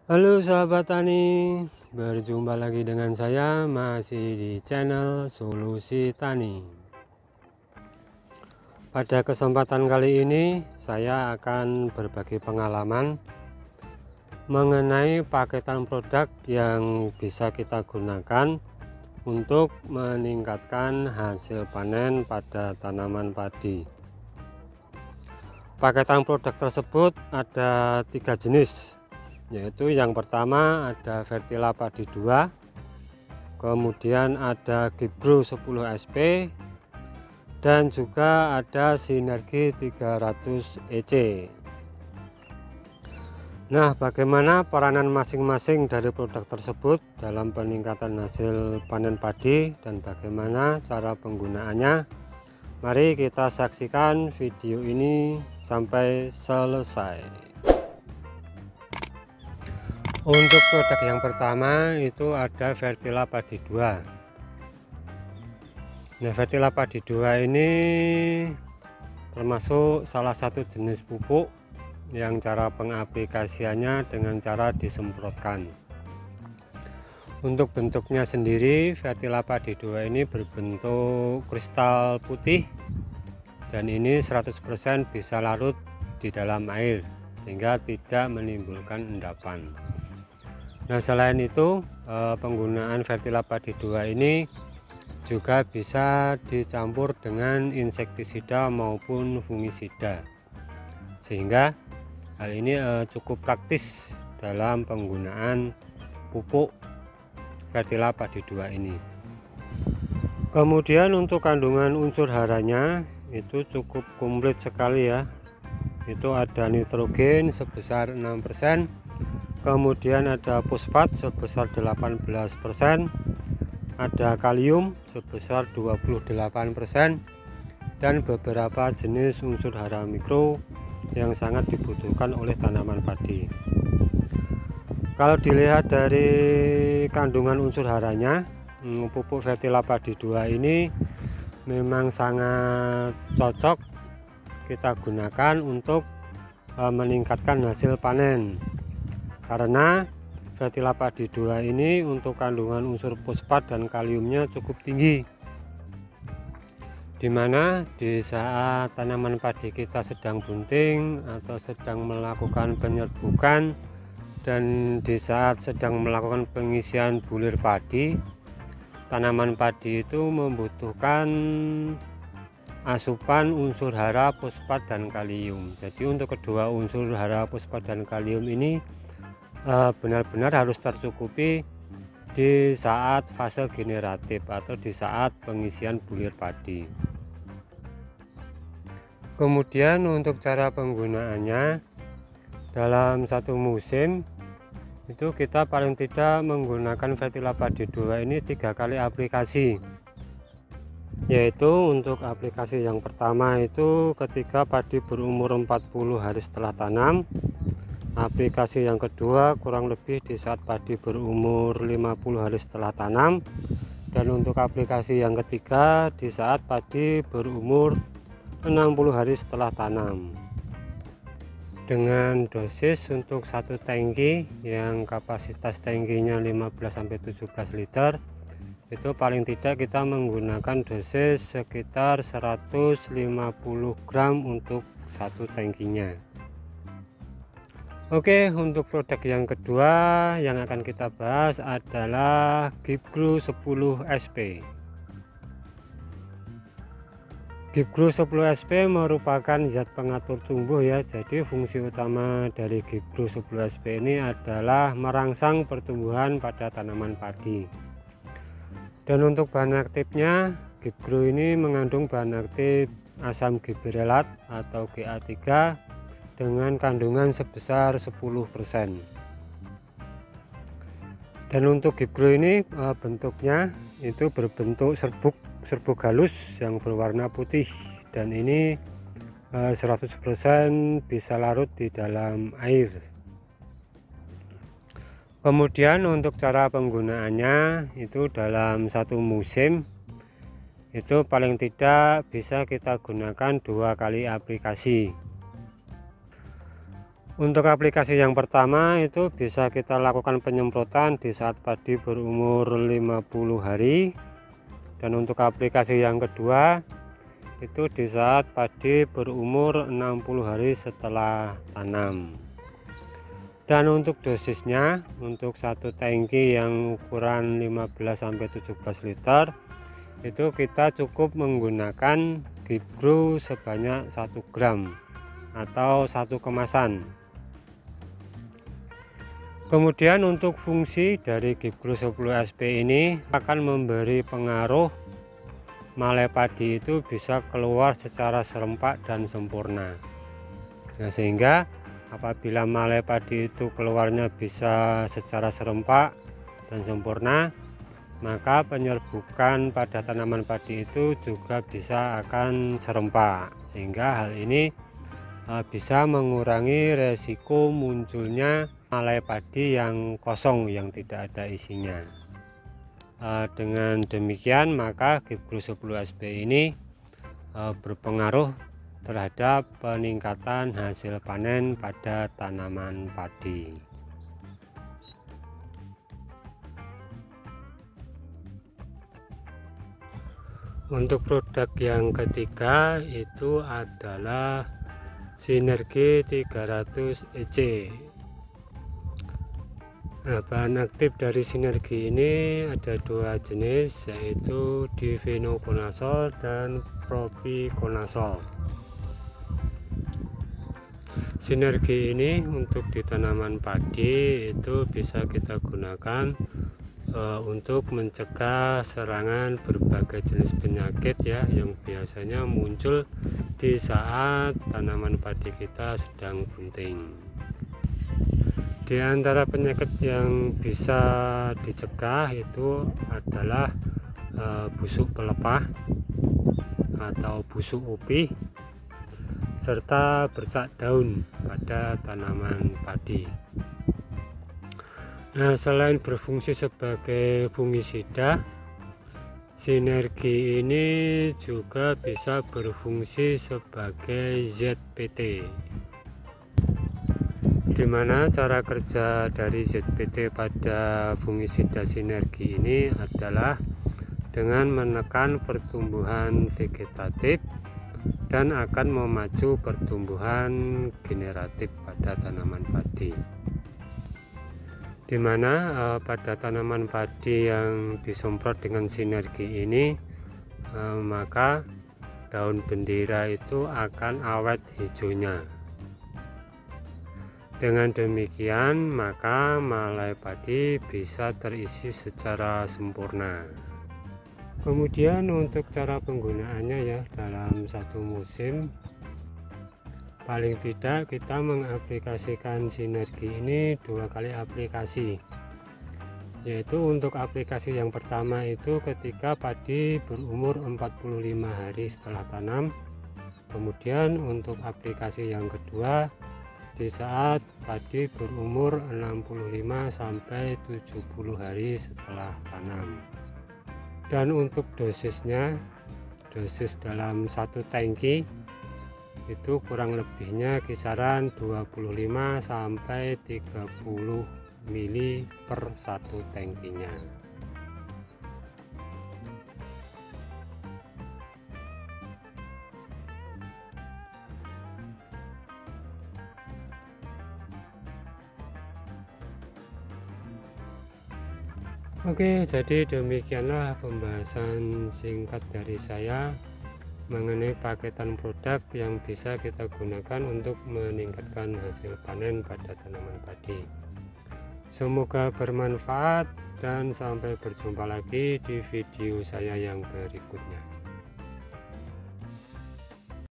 Halo sahabat tani, berjumpa lagi dengan saya masih di channel Solusi Tani. Pada kesempatan kali ini saya akan berbagi pengalaman mengenai paketan produk yang bisa kita gunakan untuk meningkatkan hasil panen pada tanaman padi. Paketan produk tersebut ada 3 jenis, yaitu yang pertama ada Fertila Padi 2, kemudian ada Gibgrow 10 SP, dan juga ada Sinergi 300 EC. Nah, bagaimana peranan masing-masing dari produk tersebut dalam peningkatan hasil panen padi dan bagaimana cara penggunaannya? Mari kita saksikan video ini sampai selesai. Untuk produk yang pertama itu ada Fertila Padi 2. Nah, Fertila Padi 2 ini termasuk salah satu jenis pupuk yang cara pengaplikasiannya dengan cara disemprotkan. Untuk bentuknya sendiri, Fertila Padi 2 ini berbentuk kristal putih dan ini 100% bisa larut di dalam air sehingga tidak menimbulkan endapan. Nah, selain itu penggunaan Fertila Padi 2 ini juga bisa dicampur dengan insektisida maupun fungisida, sehingga hal ini cukup praktis dalam penggunaan pupuk Fertila Padi 2 ini. Kemudian untuk kandungan unsur haranya itu cukup komplit sekali ya. Itu ada nitrogen sebesar 6%, kemudian ada fosfat sebesar 18%, ada kalium sebesar 28%, dan beberapa jenis unsur hara mikro yang sangat dibutuhkan oleh tanaman padi. Kalau dilihat dari kandungan unsur haranya, pupuk Fertila Padi 2 ini memang sangat cocok kita gunakan untuk meningkatkan hasil panen, karena Fertila Padi 2 ini untuk kandungan unsur fosfat dan kaliumnya cukup tinggi, dimana di saat tanaman padi kita sedang bunting atau sedang melakukan penyerbukan dan di saat sedang melakukan pengisian bulir padi, tanaman padi itu membutuhkan asupan unsur hara, fosfat, dan kalium. Jadi untuk kedua unsur hara, fosfat, dan kalium ini benar-benar harus tercukupi di saat fase generatif atau di saat pengisian bulir padi. Kemudian untuk cara penggunaannya, dalam satu musim itu kita paling tidak menggunakan Fertila Padi 2 ini 3 kali aplikasi, yaitu untuk aplikasi yang pertama itu ketika padi berumur 40 hari setelah tanam, aplikasi yang kedua kurang lebih di saat padi berumur 50 hari setelah tanam, dan untuk aplikasi yang ketiga di saat padi berumur 60 hari setelah tanam, dengan dosis untuk satu tangki yang kapasitas tangkinya 15-17 liter. Itu paling tidak kita menggunakan dosis sekitar 150 gram untuk satu tangkinya. Oke, untuk produk yang kedua yang akan kita bahas adalah Gibgrow 10 SP. Gibgrow 10 SP merupakan zat pengatur tumbuh ya. Jadi fungsi utama dari Gibgrow 10 SP ini adalah merangsang pertumbuhan pada tanaman padi. Dan untuk bahan aktifnya, Gibgrow ini mengandung bahan aktif asam gibberelat atau GA3 dengan kandungan sebesar 10%. Dan untuk Gibgrow ini bentuknya itu berbentuk serbuk halus yang berwarna putih, dan ini 100% bisa larut di dalam air. Kemudian untuk cara penggunaannya itu dalam satu musim itu paling tidak bisa kita gunakan 2 kali aplikasi. Untuk aplikasi yang pertama itu bisa kita lakukan penyemprotan di saat padi berumur 50 hari, dan untuk aplikasi yang kedua itu di saat padi berumur 60 hari setelah tanam. Dan untuk dosisnya, untuk satu tangki yang ukuran 15-17 liter itu kita cukup menggunakan Gipgro sebanyak 1 gram atau 1 kemasan. Kemudian untuk fungsi dari Gipgro 10 SP ini akan memberi pengaruh malai padi itu bisa keluar secara serempak dan sempurna. Nah, sehingga apabila malai padi itu keluarnya bisa secara serempak dan sempurna, maka penyerbukan pada tanaman padi itu juga bisa akan serempak, sehingga hal ini bisa mengurangi resiko munculnya malai padi yang kosong, yang tidak ada isinya. Dengan demikian maka Gipgro 10 SP ini berpengaruh terhadap peningkatan hasil panen pada tanaman padi. Untuk produk yang ketiga itu adalah Sinergi 300 EC. Nah, bahan aktif dari Sinergi ini ada dua jenis, yaitu Difenoconazole dan Propiconazole. Sinergi ini untuk di tanaman padi itu bisa kita gunakan untuk mencegah serangan berbagai jenis penyakit ya, yang biasanya muncul di saat tanaman padi kita sedang bunting. Di antara penyakit yang bisa dicegah itu adalah busuk pelepah atau busuk upih, serta bercak daun pada tanaman padi. Nah, selain berfungsi sebagai fungisida, Sinergi ini juga bisa berfungsi sebagai ZPT, dimana cara kerja dari ZPT pada fungisida Sinergi ini adalah dengan menekan pertumbuhan vegetatif dan akan memacu pertumbuhan generatif pada tanaman padi, dimana pada tanaman padi yang disemprot dengan Sinergi ini maka daun bendera itu akan awet hijaunya. Dengan demikian maka malai padi bisa terisi secara sempurna. Kemudian untuk cara penggunaannya ya, dalam satu musim paling tidak kita mengaplikasikan Sinergi ini 2 kali aplikasi, yaitu untuk aplikasi yang pertama itu ketika padi berumur 45 hari setelah tanam. Kemudian untuk aplikasi yang kedua di saat padi berumur 65-70 hari setelah tanam. Dan untuk dosisnya, dosis dalam satu tangki itu kurang lebihnya kisaran 25-30 mili per satu tangkinya. Oke, jadi demikianlah pembahasan singkat dari saya mengenai paketan produk yang bisa kita gunakan untuk meningkatkan hasil panen pada tanaman padi. Semoga bermanfaat dan sampai berjumpa lagi di video saya yang berikutnya.